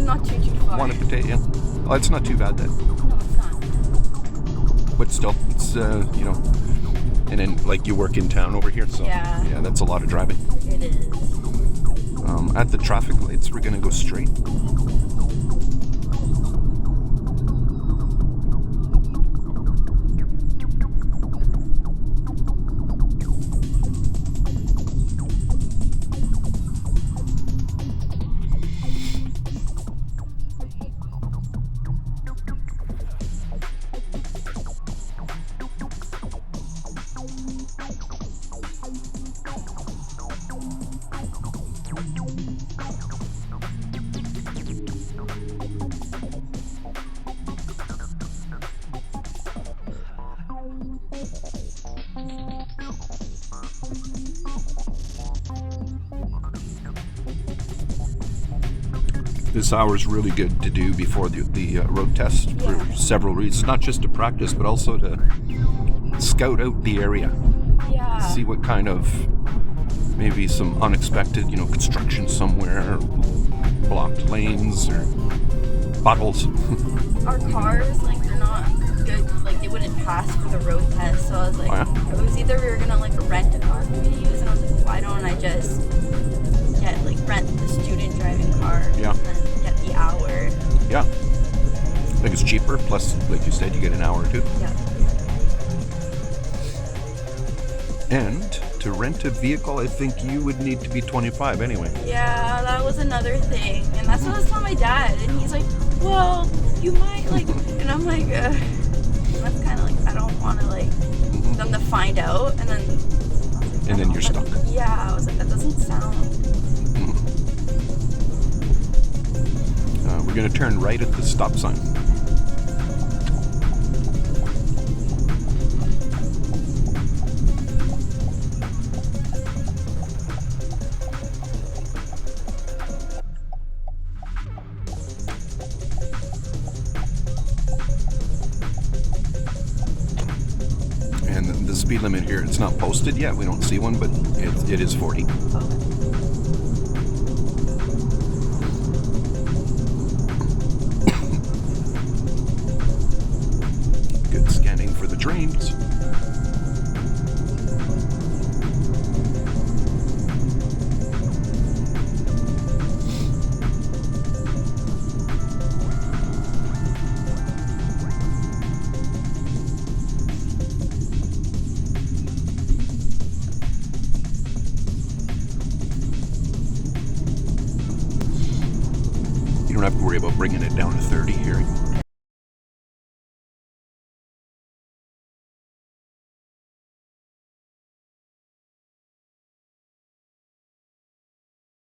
not too far. Want to take? Yeah. Oh, it's not too bad then. No, it's not. But still, it's and then like you work in town over here, so Yeah. that's a lot of driving. It is. At the traffic lights, we're gonna go straight. This hour is really good to do before the road test for several reasons. Not just to practice, but also to scout out the area. Yeah. See what kind of, maybe some unexpected, construction somewhere, or blocked lanes, or potholes. Our cars, they're not good. They wouldn't pass for the road test. So I was like, it was either we were gonna rent a car for me to use, and I was like, why don't I just rent the student driving car? Yeah. And then get the hour. Yeah. I think it's cheaper. Plus, like you said, you get an hour or two. Yeah. And to rent a vehicle, I think you would need to be 25 anyway. Yeah, that was another thing. And that's what I was telling my dad. And he's like, well, you might, and I'm like, that's kind of I don't want to, them to find out. And then... And then you're stuck. Yeah, I was like, that doesn't sound... We're going to turn right at the stop sign. And the speed limit here, it's not posted yet. We don't see one, but it is 40. Good scanning for the trains. You don't have to worry about bringing it down to 30 here.